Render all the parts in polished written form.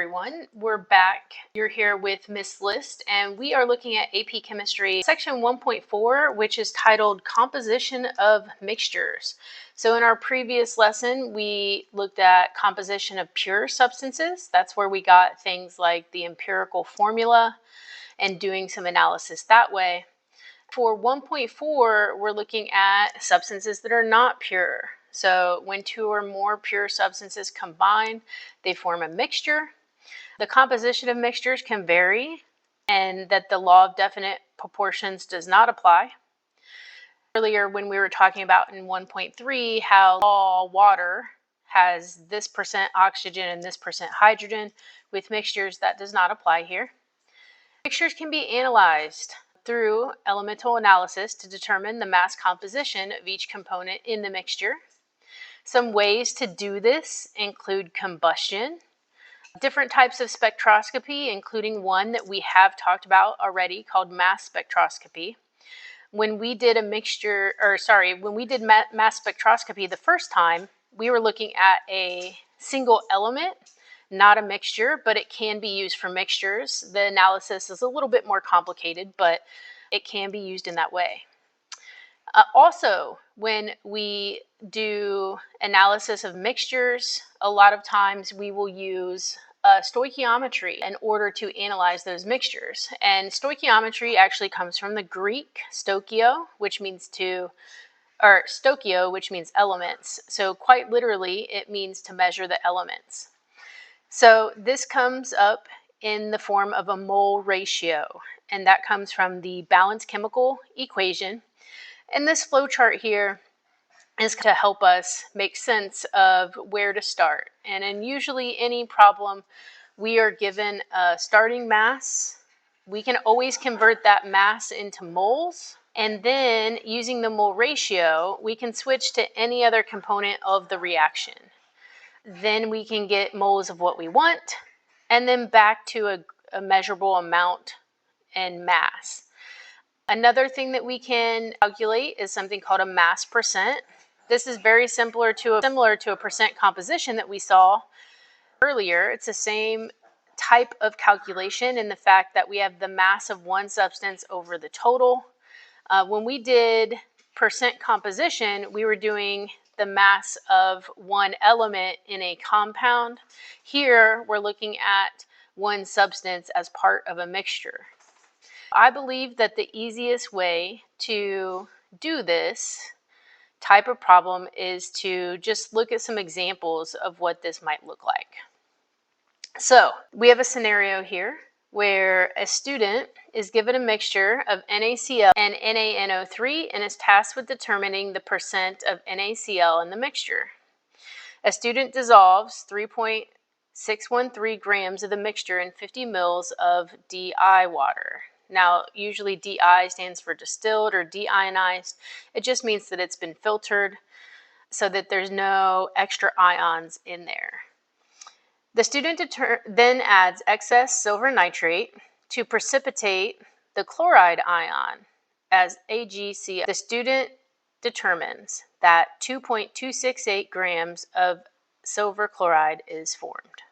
everyone. We're back. You're here with Miss List, and we are looking at AP Chemistry section 1.4, which is titled Composition of Mixtures. So in our previous lesson, we looked at composition of pure substances. That's where we got things like the empirical formula and doing some analysis that way. For 1.4, we're looking at substances that are not pure. So when two or more pure substances combine, they form a mixture. The composition of mixtures can vary, and that the law of definite proportions does not apply. Earlier, when we were talking about in 1.3 how all water has this percent oxygen and this percent hydrogen, with mixtures that does not apply here. Mixtures can be analyzed through elemental analysis to determine the mass composition of each component in the mixture. Some ways to do this include combustion, different types of spectroscopy, including one that we have talked about already called mass spectroscopy. When we did when we did mass spectroscopy the first time, we were looking at a single element, not a mixture, but it can be used for mixtures. The analysis is a little bit more complicated, but it can be used in that way. Also, when we do analysis of mixtures, a lot of times we will use stoichiometry in order to analyze those mixtures. And stoichiometry actually comes from the Greek stoichio, which means elements. So quite literally, it means to measure the elements. So this comes up in the form of a mole ratio, and that comes from the balanced chemical equation. And this flow chart here is to help us make sense of where to start. And in usually any problem, we are given a starting mass. We can always convert that mass into moles. And then using the mole ratio, we can switch to any other component of the reaction. Then we can get moles of what we want, and then back to a measurable amount and mass. Another thing that we can calculate is something called a mass percent. This is very similar to a percent composition that we saw earlier. It's the same type of calculation in the fact that we have the mass of one substance over the total. When we did percent composition, we were doing the mass of one element in a compound. Here, we're looking at one substance as part of a mixture. I believe that the easiest way to do this type of problem is to just look at some examples of what this might look like. So we have a scenario here where a student is given a mixture of NaCl and NaNO3 and is tasked with determining the percent of NaCl in the mixture. A student dissolves 3.613 grams of the mixture in 50 mils of DI water. Now, usually DI stands for distilled or deionized. It just means that it's been filtered so that there's no extra ions in there. The student then adds excess silver nitrate to precipitate the chloride ion as AgCl. The student determines that 2.268 grams of silver chloride is formed.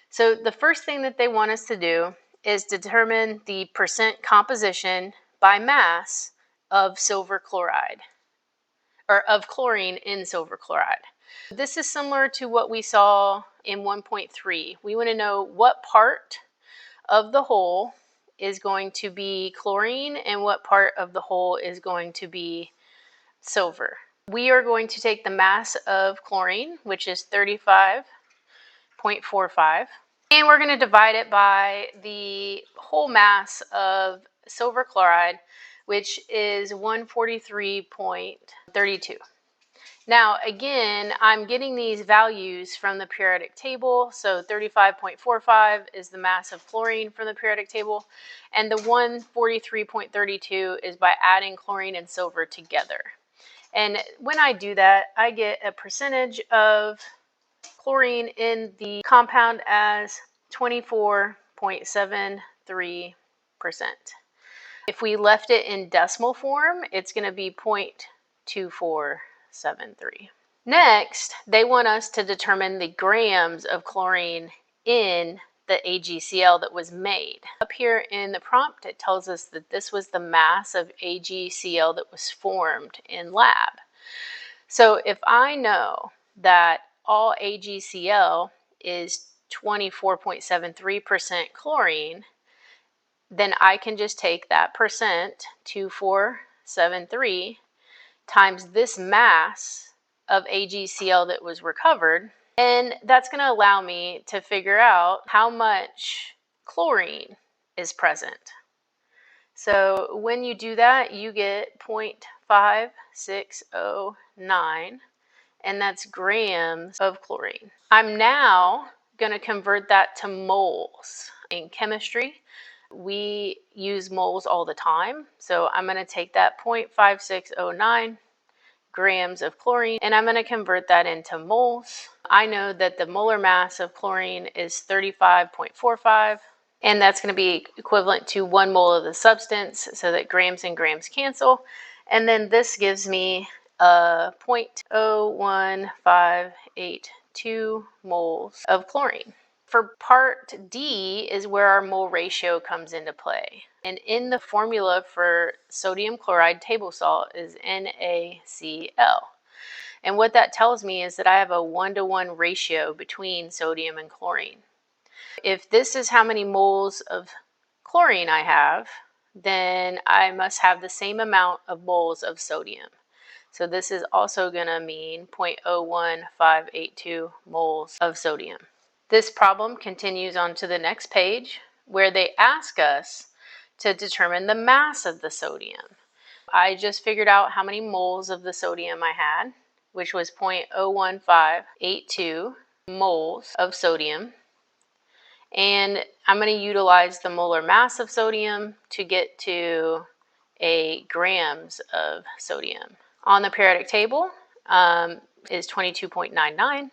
So the first thing that they want us to do is determine the percent composition by mass of silver chloride, or of chlorine in silver chloride. This is similar to what we saw in 1.3. We want to know what part of the whole is going to be chlorine and what part of the whole is going to be silver. We are going to take the mass of chlorine, which is 35.45, and we're going to divide it by the whole mass of silver chloride, which is 143.32. Now, again, I'm getting these values from the periodic table. So 35.45 is the mass of chlorine from the periodic table, and the 143.32 is by adding chlorine and silver together. And when I do that, I get a percentage of chlorine in the compound as 24.73%. If we left it in decimal form, it's going to be 0.2473. Next, they want us to determine the grams of chlorine in the AgCl that was made. Up here in the prompt, it tells us that this was the mass of AgCl that was formed in lab. So if I know that all AgCl is 24.73% chlorine, then I can just take that percent, 2473, times this mass of AgCl that was recovered, and that's going to allow me to figure out how much chlorine is present. So when you do that, you get 0.5609, and that's grams of chlorine. I'm now going to convert that to moles. In chemistry, we use moles all the time. So I'm going to take that 0.5609 grams of chlorine, and I'm going to convert that into moles. I know that the molar mass of chlorine is 35.45, and that's going to be equivalent to 1 mole of the substance, so that grams and grams cancel. And then this gives me 0.01582 moles of chlorine. For part D is where our mole ratio comes into play. And in the formula for sodium chloride table salt is NaCl. And what that tells me is that I have a 1-to-1 ratio between sodium and chlorine. If this is how many moles of chlorine I have, then I must have the same amount of moles of sodium. So this is also going to mean 0.01582 moles of sodium. This problem continues on to the next page, where they ask us to determine the mass of the sodium. I just figured out how many moles of the sodium I had, which was 0.01582 moles of sodium. And I'm going to utilize the molar mass of sodium to get to grams of sodium. On the periodic table is 22.99.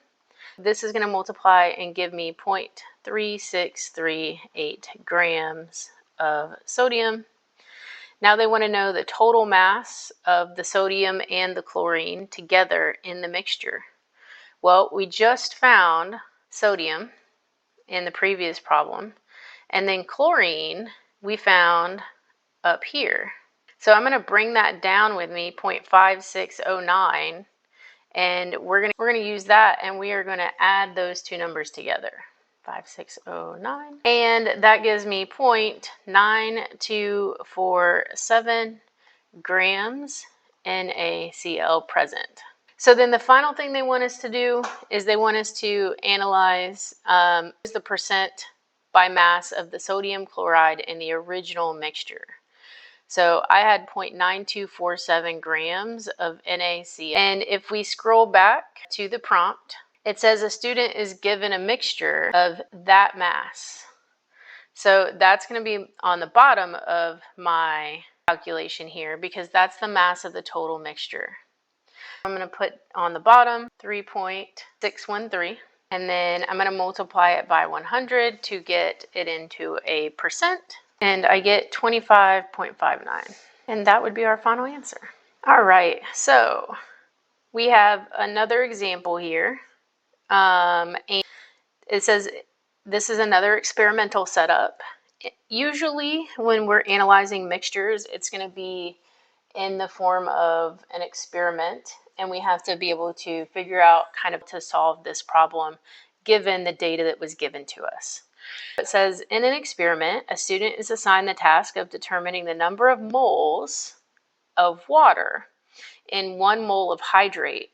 This is going to multiply and give me 0.3638 grams of sodium. Now they want to know the total mass of the sodium and the chlorine together in the mixture. Well, we just found sodium in the previous problem, and then chlorine we found up here. So I'm going to bring that down with me, 0.5609, and we're going to use that, and we are going to add those two numbers together, 5609, and that gives me 0.9247 grams NaCl present. So then the final thing they want us to do is they want us to analyze the percent by mass of the sodium chloride in the original mixture. So I had 0.9247 grams of NaCl. And if we scroll back to the prompt, it says a student is given a mixture of that mass. So that's going to be on the bottom of my calculation here, because that's the mass of the total mixture. I'm going to put on the bottom 3.613, and then I'm going to multiply it by 100 to get it into a percent. And I get 25.59. And that would be our final answer. All right, so we have another example here. And it says this is another experimental setup. Usually when we're analyzing mixtures, it's going to be in the form of an experiment, and we have to be able to figure out kind of to solve this problem given the data that was given to us. It says, in an experiment, a student is assigned the task of determining the number of moles of water in 1 mole of hydrate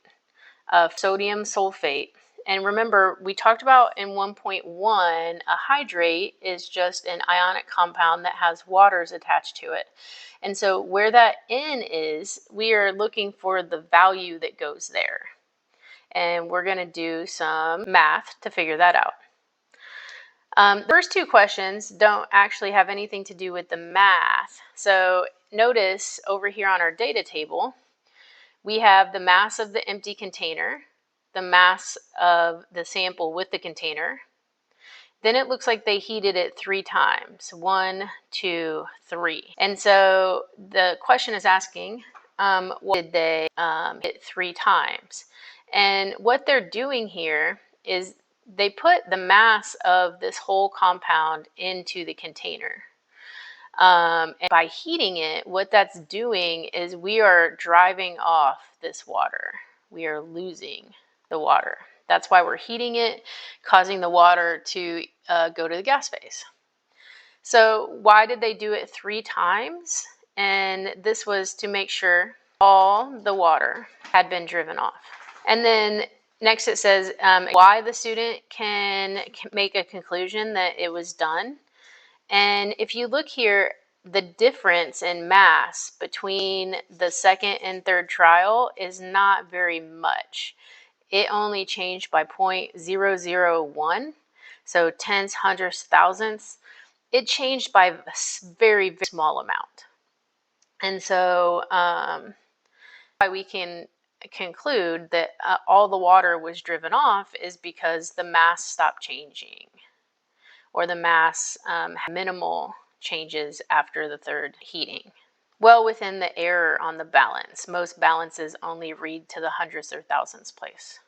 of sodium sulfate. And remember, we talked about in 1.1, a hydrate is just an ionic compound that has waters attached to it. And so where that N is, we are looking for the value that goes there. And we're going to do some math to figure that out. The first two questions don't actually have anything to do with the math. So notice over here on our data table, we have the mass of the empty container, the mass of the sample with the container. Then it looks like they heated it 3 times, 1, 2, 3. And so the question is asking, what did they hit 3 times? And what they're doing here is they put the mass of this whole compound into the container. And by heating it, what that's doing is we are driving off this water. We are losing the water. That's why we're heating it, causing the water to go to the gas phase. So why did they do it 3 times? And this was to make sure all the water had been driven off. And then next it says why the student can make a conclusion that it was done. And if you look here, the difference in mass between the second and third trial is not very much. It only changed by 0.001, so tenths, hundredths, thousandths. It changed by a very, very small amount. And so why we can conclude that all the water was driven off is because the mass stopped changing, or the mass had minimal changes after the third heating. Well within the error on the balance. Most balances only read to the hundredths or thousandths place.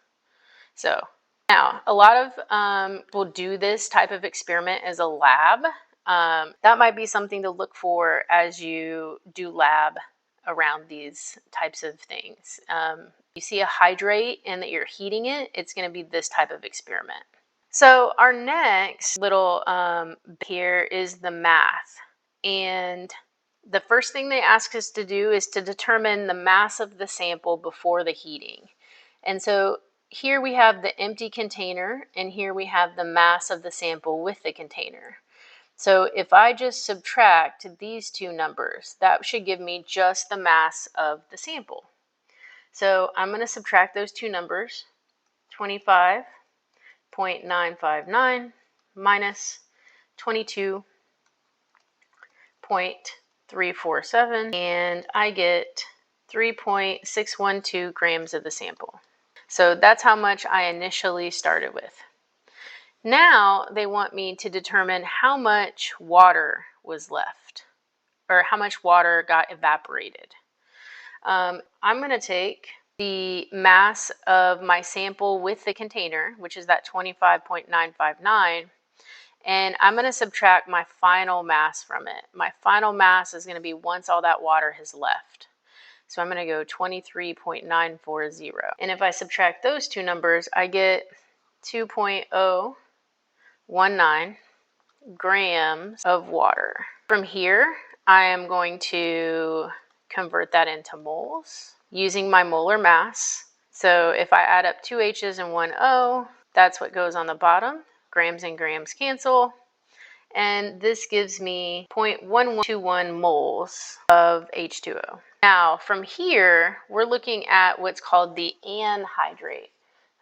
So now, a lot of will do this type of experiment as a lab. That might be something to look for as you do lab around these types of things. You see a hydrate and that you're heating it, it's going to be this type of experiment. So our next little here is the math. And the first thing they ask us to do is to determine the mass of the sample before the heating. And so here we have the empty container, and here we have the mass of the sample with the container. So if I just subtract these two numbers, that should give me just the mass of the sample. So I'm going to subtract those two numbers, 25.959 minus 22.347, and I get 3.612 grams of the sample. So that's how much I initially started with. Now they want me to determine how much water was left, or how much water got evaporated. I'm going to take the mass of my sample with the container, which is that 25.959, and I'm going to subtract my final mass from it. My final mass is going to be once all that water has left. So I'm going to go 23.940. And if I subtract those two numbers, I get 2.019 grams of water. From here, I am going to convert that into moles using my molar mass. So if I add up 2 H's and 1 O, that's what goes on the bottom. Grams and grams cancel. And this gives me 0.1121 moles of H2O. Now, from here, we're looking at what's called the anhydrate.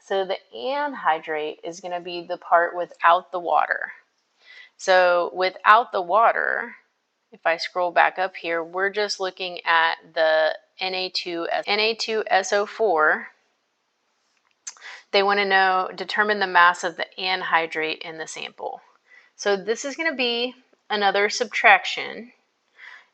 So the anhydrate is going to be the part without the water. So without the water, if I scroll back up here, we're just looking at the Na2SO4. They want to determine the mass of the anhydrate in the sample. So this is going to be another subtraction,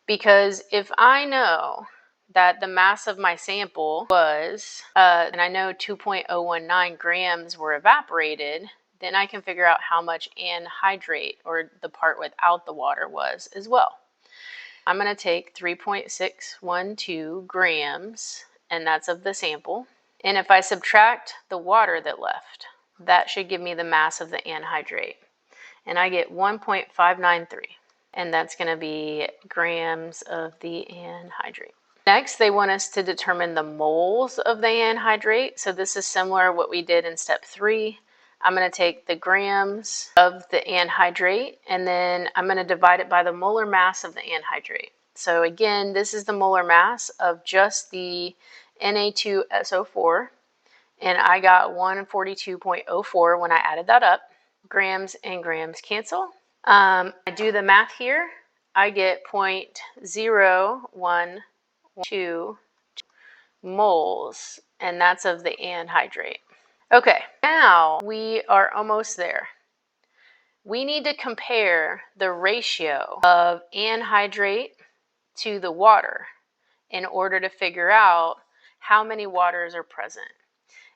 because if I know that the mass of my sample was, and I know 2.019 grams were evaporated, then I can figure out how much anhydrate, or the part without the water, was as well. I'm going to take 3.612 grams, and that's of the sample. And if I subtract the water that left, that should give me the mass of the anhydrate. And I get 1.593. And that's going to be grams of the anhydrate. Next, they want us to determine the moles of the anhydrate. So this is similar to what we did in step 3. I'm going to take the grams of the anhydrate, and then I'm going to divide it by the molar mass of the anhydrate. So again, this is the molar mass of just the Na2SO4, and I got 142.04 when I added that up. Grams and grams cancel. I do the math here. I get 0.012 moles, and that's of the anhydrate. Okay, now we are almost there. We need to compare the ratio of anhydrate to the water in order to figure out how many waters are present.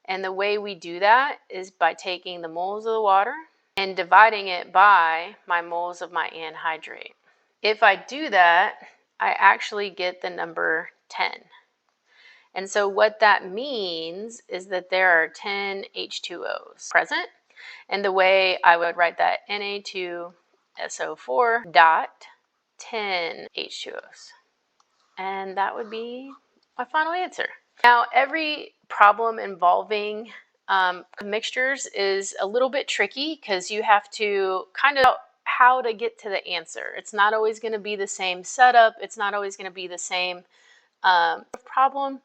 And the way we do that is by taking the moles of the water and dividing it by my moles of my anhydrate. If I do that, I actually get the number 10. And so what that means is that there are 10 H2Os present. And the way I would write that, Na2SO4 dot 10 H2Os. And that would be my final answer. Now, every problem involving mixtures is a little bit tricky because you have to kind of know how to get to the answer. It's not always going to be the same setup. It's not always going to be the same problem.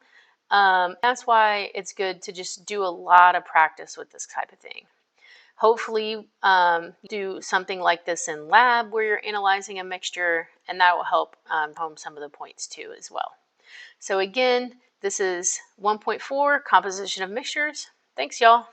That's why it's good to just do a lot of practice with this type of thing. Hopefully do something like this in lab where you're analyzing a mixture, and that will help home some of the points too as well. So again, this is 1.4, composition of mixtures. Thanks, y'all.